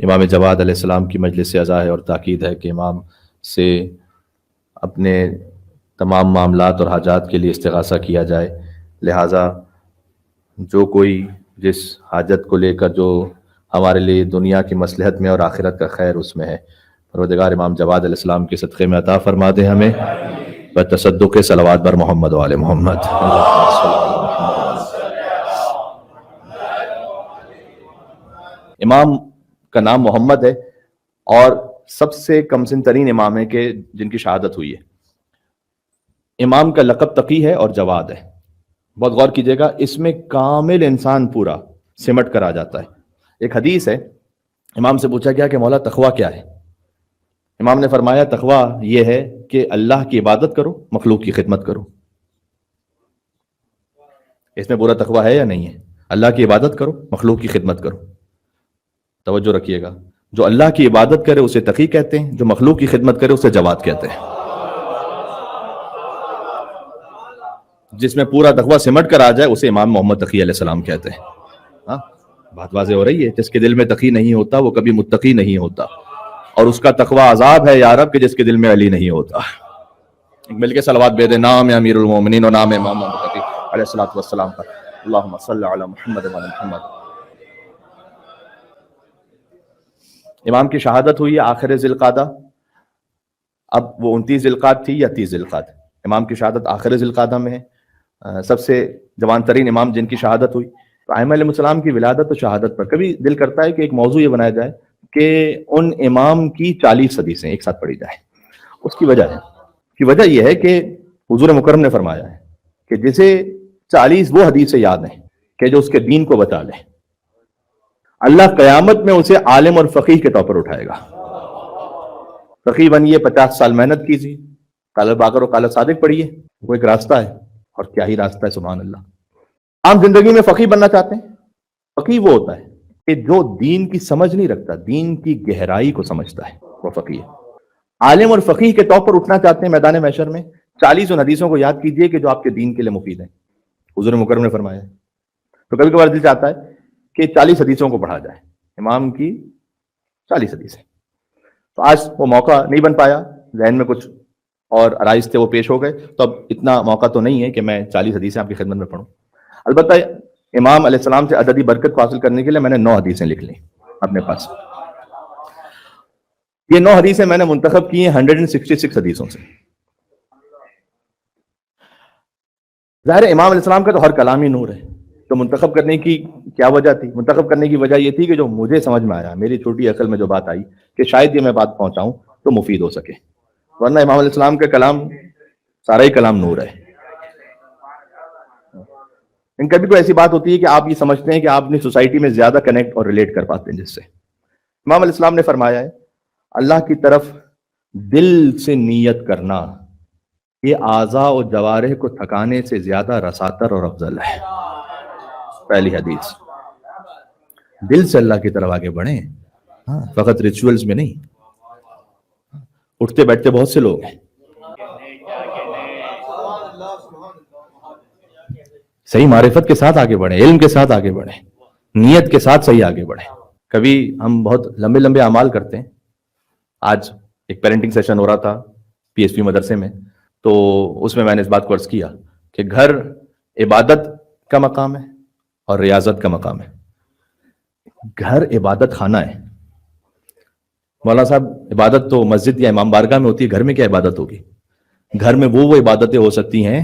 امام جواد علیہ السلام کی مجلس عزا ہے اور تاکید ہے کہ امام سے اپنے تمام معاملات اور حاجات کے لیے استغاثہ کیا جائے، لہٰذا جو کوئی جس حاجت کو لے کر جو ہمارے لیے دنیا کی مصلحت میں اور آخرت کا خیر اس میں ہے، پروردگار امام جواد علیہ السلام کے صدقے میں عطا فرما دے ہمیں بتصدق صلوات بر محمد و آل محمد۔ امام کا نام محمد ہے اور سب سے کم سن ترین امام ہے کہ جن کی شہادت ہوئی ہے۔ امام کا لقب تقی ہے اور جواد ہے۔ بہت غور کیجئے گا، اس میں کامل انسان پورا سمٹ کر آ جاتا ہے۔ ایک حدیث ہے، امام سے پوچھا گیا کہ مولا تقویٰ کیا ہے؟ امام نے فرمایا تقویٰ یہ ہے کہ اللہ کی عبادت کرو، مخلوق کی خدمت کرو۔ اس میں پورا تقویٰ ہے یا نہیں ہے؟ اللہ کی عبادت کرو، مخلوق کی خدمت کرو۔ توجہ رکھیے گا، جو اللہ کی عبادت کرے اسے تقی کہتے ہیں، جو مخلوق کی خدمت کرے اسے جواد کہتے ہیں۔ جس میں پورا تقویٰ سمٹ کر آ جائے اسے امام محمد تقی علیہ السلام کہتے ہیں۔ ہاں بات واضح ہو رہی ہے، جس کے دل میں تقی نہیں ہوتا وہ کبھی متقی نہیں ہوتا، اور اس کا تقویٰ عذاب ہے یا رب کہ جس کے دل میں علی نہیں ہوتا۔ مل کے صلوات بے دے نام امیر المومنین اور نام امام محمد تقی علیہ الصلوۃ والسلام پر۔ اللہم صلی علی محمد و علی محمد۔ امام کی شہادت ہوئی ہے آخر ذی القعدہ، اب وہ 29 ذی القعدہ تھی یا 30 ذی القعدہ؟ امام کی شہادت آخر ذی القعدہ میں ہے۔ سب سے جوان ترین امام جن کی شہادت ہوئی، تو ائمہ علیہ السلام کی ولادت و شہادت پر کبھی دل کرتا ہے کہ ایک موضوع یہ بنایا جائے کہ ان امام کی 40 حدیثیں ایک ساتھ پڑھی جائے۔ اس کی وجہ یہ ہے کہ حضور مکرم نے فرمایا ہے کہ جسے 40 وہ حدیثیں یاد ہیں کہ جو اس کے دین کو بتا لے، اللہ قیامت میں اسے عالم اور فقیہ کے طور پر اٹھائے گا۔ فقیہ بنیے، 50 سال محنت کیجیے، قال باقر و قال صادق پڑھیے، وہ ایک راستہ ہے، اور کیا ہی راستہ ہے، سبحان اللہ۔ عام زندگی میں فقیہ بننا چاہتے ہیں؟ فقیہ وہ ہوتا ہے کہ جو دین کی سمجھ نہیں رکھتا، دین کی گہرائی کو سمجھتا ہے، وہ فقیہ ہے۔ عالم اور فقیہ کے طور پر اٹھنا چاہتے ہیں میدان محشر میں، 40 ان حدیثوں کو یاد کیجئے کہ جو آپ کے دین کے لیے مفید ہیں، حضور مکرم نے فرمایا ہے۔ تو کبھی کبھار دل چاہتا ہے کہ 40 حدیثوں کو پڑھا جائے، امام کی 40 حدیثیں۔ تو آج وہ موقع نہیں بن پایا، ذہن میں کچھ اور عرائض تھے وہ پیش ہو گئے، تو اب اتنا موقع تو نہیں ہے کہ میں 40 حدیثیں آپ کی خدمت میں پڑھوں۔ البتہ امام علیہ السلام سے عددی برکت کو حاصل کرنے کے لیے میں نے 9 حدیثیں لکھ لیں اپنے پاس۔ یہ 9 حدیثیں میں نے منتخب کی ہیں 166 حدیثوں سے۔ ظاہر ہے امام علیہ السلام کا تو ہر کلام ہی نور ہے، تو منتخب کرنے کی کیا وجہ تھی؟ منتخب کرنے کی وجہ یہ تھی کہ جو مجھے سمجھ میں آیا، میری چھوٹی عقل میں جو بات آئی کہ شاید یہ میں بات پہنچاؤں تو مفید ہو سکے، ورنہ امام علیہ السلام کا کلام سارا ہی کلام نور ہے۔ کبھی کوئی ایسی بات ہوتی ہے کہ آپ یہ سمجھتے ہیں کہ آپ اپنی سوسائٹی میں زیادہ کنیکٹ اور ریلیٹ کر پاتے ہیں جس سے۔ امام علیہ السلام نے فرمایا ہے اللہ کی طرف دل سے نیت کرنا یہ اعضاء و جوارح کو تھکانے سے زیادہ رساتر اور افضل ہے۔ پہلی حدیث، دل سے اللہ کی طرف آگے بڑھیں، فقط ریچولز میں نہیں۔ اٹھتے بیٹھتے بہت سے لوگ ہیں، صحیح معرفت کے ساتھ آگے بڑھیں، علم کے ساتھ آگے بڑھیں، نیت کے ساتھ صحیح آگے بڑھیں۔ کبھی ہم بہت لمبے لمبے اعمال کرتے ہیں۔ آج ایک پیرنٹنگ سیشن ہو رہا تھا پی ایس پی مدرسے میں، تو اس میں نے اس بات کو عرض کیا کہ گھر عبادت کا مقام ہے اور ریاضت کا مقام ہے۔ گھر عبادت خانہ ہے۔ مولانا صاحب عبادت تو مسجد یا امام بارگاہ میں ہوتی ہے، گھر میں کیا عبادت ہوگی؟ گھر میں وہ عبادتیں ہو سکتی ہیں۔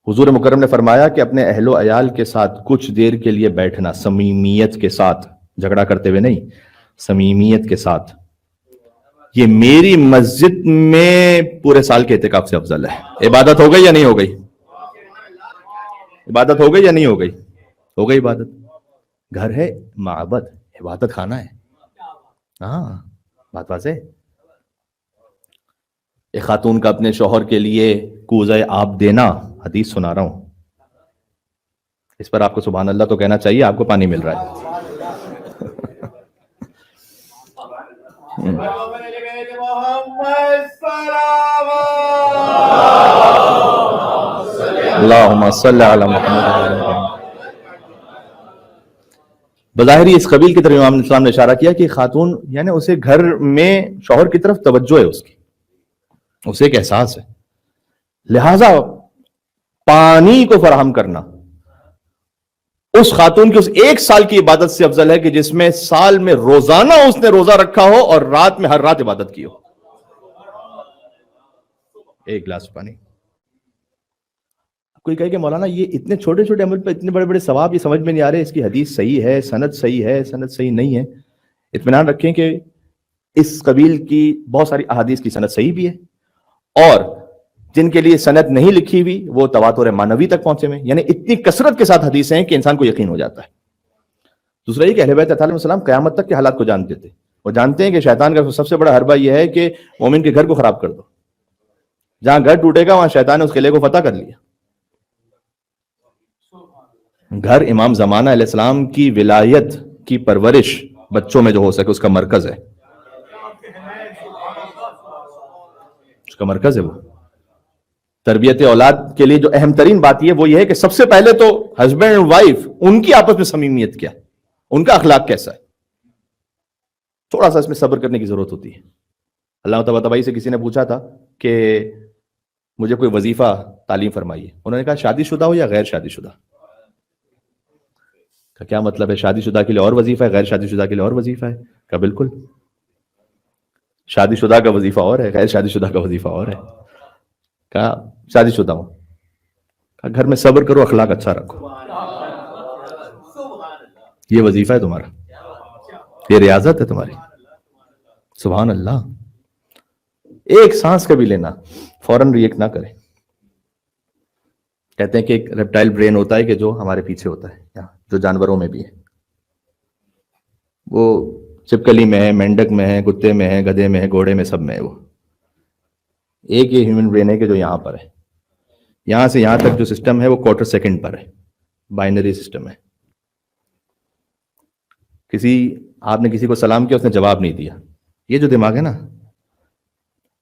حضور مکرم نے فرمایا کہ اپنے اہل و عیال کے ساتھ کچھ دیر کے لیے بیٹھنا، صمیمیت کے ساتھ، جھگڑا کرتے ہوئے نہیں، صمیمیت کے ساتھ، یہ میری مسجد میں پورے سال کے اعتکاف سے افضل ہے۔ عبادت ہو گئی یا نہیں ہو گئی؟ عبادت ہو گئی یا نہیں ہو گئی؟ ہو گئی عبادت۔ گھر ہے معبد، عبادت خانہ ہے۔ ہاں بات واضح۔ ایک خاتون کا اپنے شوہر کے لیے کوزہ آب دینا، حدیث سنا رہا ہوں، اس پر آپ کو سبحان اللہ تو کہنا چاہیے، آپ کو پانی مل رہا ہے۔ اللہم صلی علی محمد۔ بظاہر اس قبیل کی طرف امام اسلام نے اشارہ کیا کہ خاتون یعنی اسے گھر میں شوہر کی طرف توجہ ہے، اس کی اسے ایک احساس ہے، لہذا پانی کو فراہم کرنا اس خاتون کی اس ایک سال کی عبادت سے افضل ہے کہ جس میں سال میں روزانہ اس نے روزہ رکھا ہو اور رات میں ہر رات عبادت کی ہو. ایک گلاس پانی. کوئی کہے کہ مولانا یہ اتنے چھوٹے چھوٹے عمل پہ اتنے بڑے بڑے ثواب، یہ سمجھ میں نہیں آ رہے، اس کی حدیث صحیح ہے، سند صحیح ہے، سند صحیح نہیں ہے. اطمینان رکھیں کہ اس قبیل کی بہت ساری احادیث کی سند صحیح بھی ہے، اور جن کے لیے سند نہیں لکھی ہوئی وہ تواتر معنوی تک پہنچے ہوئے، یعنی اتنی کثرت کے ساتھ حدیثیں ہیں کہ انسان کو یقین ہو جاتا ہے. دوسرا یہ کہ اہل بیت علیہ السلام قیامت تک کے حالات کو جانتے تھے. وہ جانتے ہیں کہ شیطان کا سب سے بڑا حربہ یہ ہے کہ مومن کے گھر کو خراب کر دو. جہاں گھر ٹوٹے گا وہاں شیطان نے اس قلعے کو فتح کر لیا. گھر امام زمانہ علیہ السلام کی ولایت کی پرورش بچوں میں جو ہو سکے اس کا مرکز ہے، اس کا مرکز ہے. وہ تربیت اولاد کے لیے جو اہم ترین بات یہ وہ یہ ہے کہ سب سے پہلے تو ہسبینڈ اور وائف ان کی آپس میں صمیمیت کیا، ان کا اخلاق کیسا ہے. تھوڑا سا اس میں صبر کرنے کی ضرورت ہوتی ہے. اللہ تبارک سے کسی نے پوچھا تھا کہ مجھے کوئی وظیفہ تعلیم فرمائیے. انہوں نے کہا شادی شدہ ہو یا غیر شادی شدہ. کہ کیا مطلب ہے، شادی شدہ کے لیے اور وظیفہ ہے، غیر شادی شدہ کے لیے اور وظیفہ ہے. کہ بالکل، شادی شدہ کا وظیفہ اور ہے، غیر شادی شدہ کا وظیفہ اور ہے. کہا شادی شدہ ہوں. کہا گھر میں صبر کرو، اخلاق اچھا رکھو، یہ وظیفہ ہے تمہارا، یہ ریاضت ہے تمہاری. سبحان اللہ. ایک سانس کبھی لینا فوراً ریئیکٹ نہ کرے. کہتے ہیں کہ ایک ریپٹائل برین ہوتا ہے کہ جو ہمارے پیچھے ہوتا ہے، جو جانوروں میں بھی ہے. وہ چپکلی میں ہے، مینڈک میں ہے، کتے میں ہے، گدھے میں ہے، گھوڑے میں، سب میں ہے. وہ ایک یہ ہیومن برین ہے کہ جو یہاں پر ہے. یہاں سے یہاں تک جو سسٹم ہے وہ کوارٹر سیکنڈ پر ہے، بائنری سسٹم ہے. آپ نے کسی کو سلام کیا، اس نے جواب نہیں دیا. یہ جو دماغ ہے نا،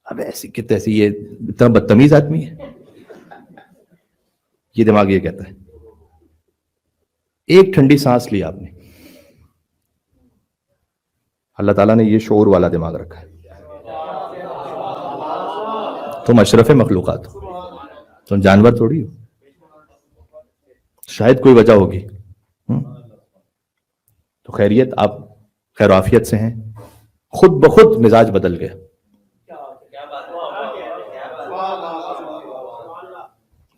اب ایسی کتنے ایسی یہ اتنا بدتمیز آدمی ہے، یہ دماغ یہ کہتا ہے. ایک ٹھنڈی سانس لی آپ نے، اللہ تعالیٰ نے یہ شعور والا دماغ رکھا ہے. تم اشرف مخلوقات ہو، تم جانور تھوڑی ہو. شاید کوئی وجہ ہوگی تو خیریت، آپ خیر و عافیت سے ہیں. خود بخود مزاج بدل گیا.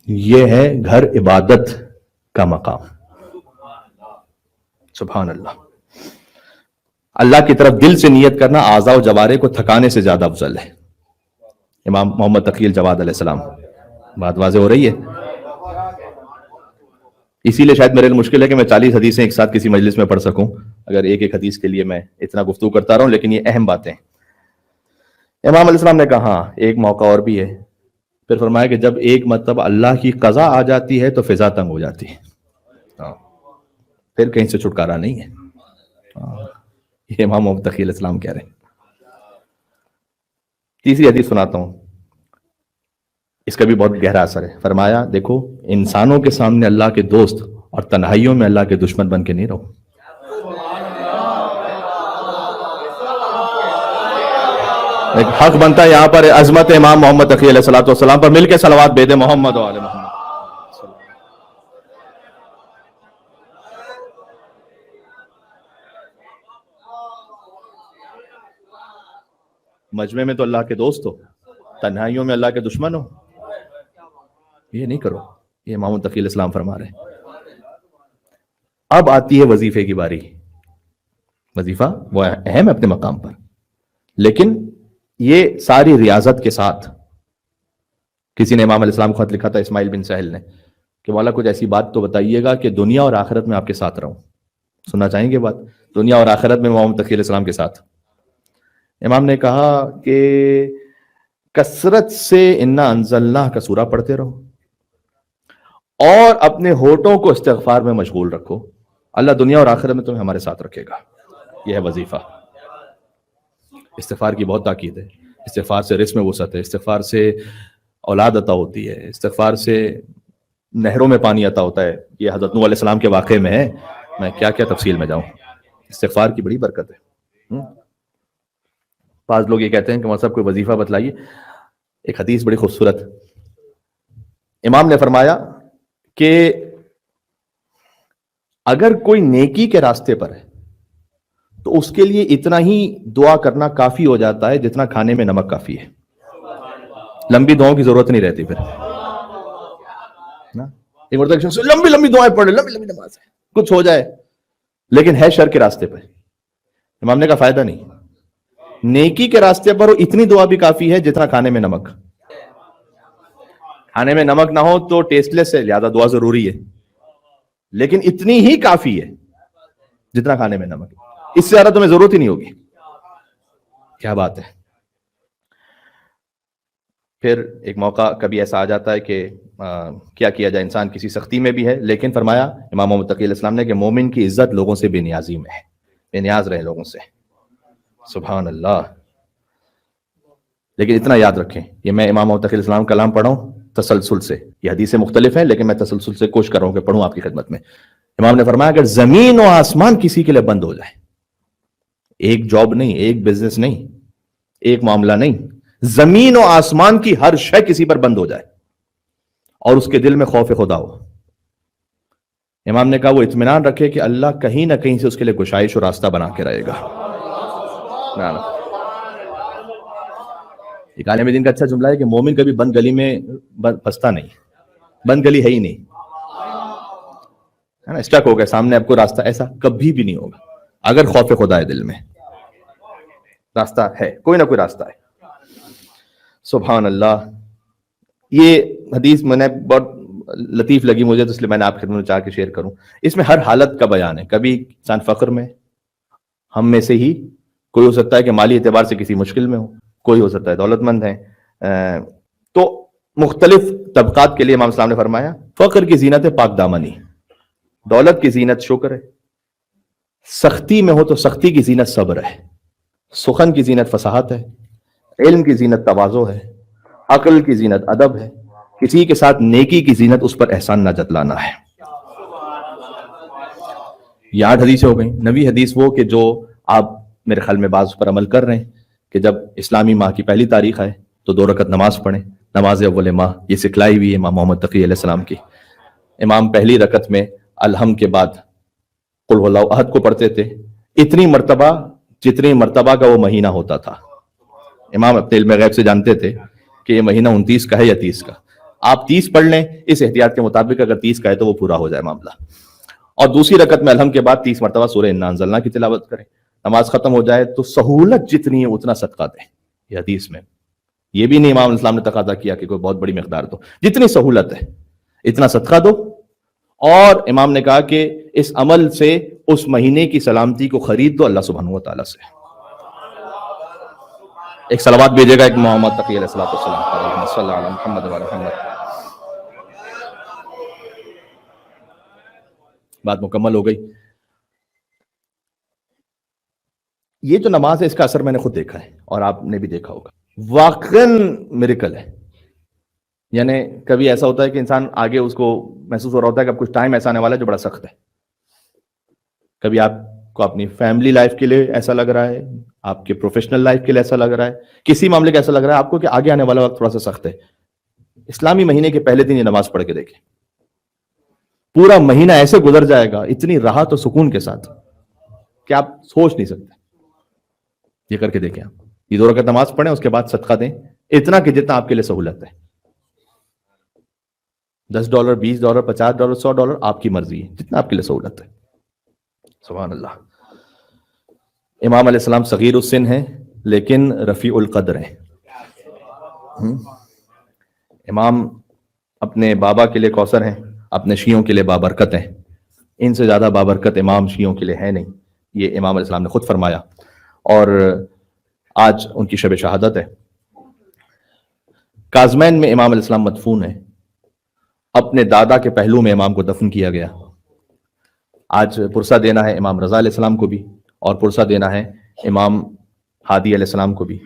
یہ ہے گھر عبادت کا مقام. سبحان اللہ. اللہ کی طرف دل سے نیت کرنا اعضاء و جوارح کو تھکانے سے زیادہ افضل ہے. امام محمد تقی الجواد علیہ السلام. بات واضح ہو رہی ہے. اسی لیے شاید میرے لیے مشکل ہے کہ میں 40 حدیثیں ایک ساتھ کسی مجلس میں پڑھ سکوں، اگر ایک ایک حدیث کے لیے میں اتنا گفتگو کرتا رہوں. لیکن یہ اہم باتیں. امام علیہ السلام نے کہا ایک موقع اور بھی ہے. پھر فرمایا کہ جب ایک مرتبہ اللہ کی قضا آ جاتی ہے تو فضا تنگ ہو جاتی ہے، پھر کہیں سے چھٹکارا نہیں ہے. یہ امام محمد تقی علیہ السلام کہہ رہے ہیں. تیسری حدیث سناتا ہوں، اس کا بھی بہت گہرا اثر ہے. فرمایا دیکھو، انسانوں کے سامنے اللہ کے دوست اور تنہائیوں میں اللہ کے دشمن بن کے نہیں رہو. ایک حق بنتا ہے یہاں پر عظمت امام محمد تقی علیہ الصلوۃ والسلام پر مل کے صلوات بھیجے محمد و آل محمد. مجمع میں تو اللہ کے دوست ہو، تنہائیوں میں اللہ کے دشمن ہو. یہ نہیں کرو. یہ امام تقی علیہ السلام فرما رہے ہیں. اب آتی ہے وظیفے کی باری. وظیفہ وہ اہم ہے اپنے مقام پر، لیکن یہ ساری ریاضت کے ساتھ. کسی نے امام علیہ السلام کو خط لکھا تھا، اسماعیل بن سہل نے، کہ مولا کچھ ایسی بات تو بتائیے گا کہ دنیا اور آخرت میں آپ کے ساتھ رہوں. سننا چاہیں گے بات؟ دنیا اور آخرت میں محمد تقی علیہ السلام کے ساتھ. امام نے کہا کہ کثرت سے انا انزلناہ کا سورہ پڑھتے رہو اور اپنے ہونٹوں کو استغفار میں مشغول رکھو. اللہ دنیا اور آخرت میں تمہیں ہمارے ساتھ رکھے گا. یہ ہے وظیفہ. استغفار کی بہت تاکید ہے. استغفار سے رزق میں وسعت ہے. استغفار سے اولاد عطا ہوتی ہے. استغفار سے نہروں میں پانی عطا ہوتا ہے. یہ حضرت نوح علیہ السلام کے واقعے میں ہے. میں کیا کیا تفصیل میں جاؤں. استغفار کی بڑی برکت ہے. بعض لوگ یہ کہتے ہیں کہ مولوی صاحب کوئی وظیفہ بتلائیے. ایک حدیث بڑی خوبصورت. امام نے فرمایا کہ اگر کوئی نیکی کے راستے پر ہے تو اس کے لیے اتنا ہی دعا کرنا کافی ہو جاتا ہے جتنا کھانے میں نمک کافی ہے. لمبی دعاؤں کی ضرورت نہیں رہتی پھر. لمبی لمبی دعائیں پڑھ لے, لمبی لمبی نماز ہے, کچھ ہو جائے, لیکن ہے شر کے راستے پہ. امام نے کا فائدہ نہیں. نیکی کے راستے پر اتنی دعا بھی کافی ہے جتنا کھانے میں نمک. کھانے میں نمک نہ ہو تو ٹیسٹ لیس ہے, لہذا دعا ضروری ہے, لیکن اتنی ہی کافی ہے جتنا کھانے میں نمک. اس سے زیادہ تمہیں ضرورت ہی نہیں ہوگی. کیا بات ہے. پھر ایک موقع کبھی ایسا آ جاتا ہے کہ کیا کیا جائے, انسان کسی سختی میں بھی ہے, لیکن فرمایا امام محمد تقی علیہ السلام نے کہ مومن کی عزت لوگوں سے بے نیازی میں ہے, بے نیاز رہے لوگوں سے. سبحان اللہ. لیکن اتنا یاد رکھیں, یہ میں امام محمد تقی علیہ السلام کا کلام پڑھا ہوں تسلسل سے, یہ حدیثیں مختلف ہیں لیکن میں تسلسل سے کوشش کر رہا ہوں کہ پڑھوں آپ کی خدمت میں. امام نے فرمایا اگر زمین و آسمان کسی کے لیے بند ہو جائے, ایک جاب نہیں, ایک بزنس نہیں, ایک معاملہ نہیں, زمین و آسمان کی ہر شے کسی پر بند ہو جائے اور اس کے دل میں خوف خدا ہو, امام نے کہا وہ اطمینان رکھے کہ اللہ کہیں نہ کہیں سے اس کے لیے گشائش اور راستہ بنا کے رہے گا. ایک عالم دین کا اچھا جملہ ہے کہ مومن کبھی بند گلی میں پھنستا نہیں. بند گلی ہے ہی نہیں, ہے نا, اسٹک ہو گیا سامنے آپ کو راستہ, ایسا کبھی بھی نہیں ہوگا اگر خوف خدا ہے دل میں. راستہ ہے, کوئی نہ کوئی راستہ ہے. سبحان اللہ. یہ حدیث میں نے بہت لطیف لگی مجھے, تو اس لیے میں نے آپ کی خدمت میں چاہ کے شیئر کروں. اس میں ہر حالت کا بیان ہے. کبھی انسان فقر میں, ہم میں سے ہی کوئی ہو سکتا ہے کہ مالی اعتبار سے کسی مشکل میں ہو, کوئی ہو سکتا ہے دولت مند ہے. تو مختلف طبقات کے لیے امام اسلام نے فرمایا فقر کی زینت ہے پاک دامنی, دولت کی زینت شکر ہے, سختی میں ہو تو سختی کی زینت صبر ہے, سخن کی زینت فصاحت ہے, علم کی زینت تواضع ہے, عقل کی زینت ادب ہے, کسی کے ساتھ نیکی کی زینت اس پر احسان نہ جتلانا ہے. یہ 8 حدیثیں ہو گئیں. 9ویں حدیث وہ کہ جو آپ میرے خیال میں بعض پر عمل کر رہے ہیں کہ جب اسلامی ماہ کی پہلی تاریخ ہے تو 2 رکعت نماز پڑھیں, نماز اول ماہ, یہ سکھلائی ہوئی ہے امام محمد تقی علیہ السلام کی. امام پہلی رکعت میں الحمد کے بعد قل هو اللہ احد کو پڑھتے تھے اتنی مرتبہ جتنی مرتبہ کا وہ مہینہ ہوتا تھا. امام اپنے علم غیب سے جانتے تھے کہ یہ مہینہ 29 کا ہے یا 30 کا. آپ 30 پڑھ لیں اس احتیاط کے مطابق, اگر 30 کا ہے تو وہ پورا ہو جائے معاملہ. اور دوسری رکعت میں الحمد کے بعد 30 مرتبہ سورہ انا انزلنا کی تلاوت کریں. نماز ختم ہو جائے تو سہولت جتنی ہے اتنا صدقہ دیں. یہ حدیث میں یہ بھی نہیں امام اسلام نے تقاضا کیا کہ کوئی بہت بڑی مقدار دو, جتنی سہولت ہے اتنا صدقہ دو. اور امام نے کہا کہ اس عمل سے اس مہینے کی سلامتی کو خرید دو اللہ سبحانہ و تعالیٰ سے. ایک صلوات بھیجے گا ایک محمد تقی علیہ السلام صلی اللہ علیہ محمد و محمد. بات مکمل ہو گئی. یہ جو نماز ہے اس کا اثر میں نے خود دیکھا ہے اور آپ نے بھی دیکھا ہوگا, واقعاً میریکل ہے. یعنی کبھی ایسا ہوتا ہے کہ انسان آگے اس کو محسوس ہو رہا ہوتا ہے کہ اب کچھ ٹائم ایسا آنے والا ہے جو بڑا سخت ہے. کبھی آپ کو اپنی فیملی لائف کے لیے ایسا لگ رہا ہے, آپ کے پروفیشنل لائف کے لیے ایسا لگ رہا ہے, کسی معاملے کا ایسا لگ رہا ہے آپ کو کہ آگے آنے والا وقت تھوڑا سا سخت ہے. اسلامی مہینے کے پہلے دن یہ نماز پڑھ کے دیکھیں, پورا مہینہ ایسے گزر جائے گا اتنی راحت و سکون کے ساتھ کہ آپ سوچ نہیں سکتے. یہ کر کے دیکھیں. آپ یہ 2 رکعت نماز پڑھیں, اس کے بعد صدقہ دیں اتنا کہ جتنا آپ کے لیے سہولت ہے. $10, $20, $50, $100 آپ کی مرضی ہے, جتنا آپ کے لیے سہولت ہے. سبحان اللہ. امام علیہ السلام صغیر السن ہیں لیکن رفیع القدر ہیں. امام اپنے بابا کے لیے کوثر ہیں, اپنے شیعوں کے لیے بابرکت ہیں. ان سے زیادہ بابرکت امام شیعوں کے لیے ہے نہیں, یہ امام علیہ السلام نے خود فرمایا. اور آج ان کی شب شہادت ہے. کاظمین میں امام علیہ السلام مدفون ہیں. اپنے دادا کے پہلو میں امام کو دفن کیا گیا. آج پرسہ دینا ہے امام رضا علیہ السلام کو بھی, اور پرسہ دینا ہے امام ہادی علیہ السلام کو بھی.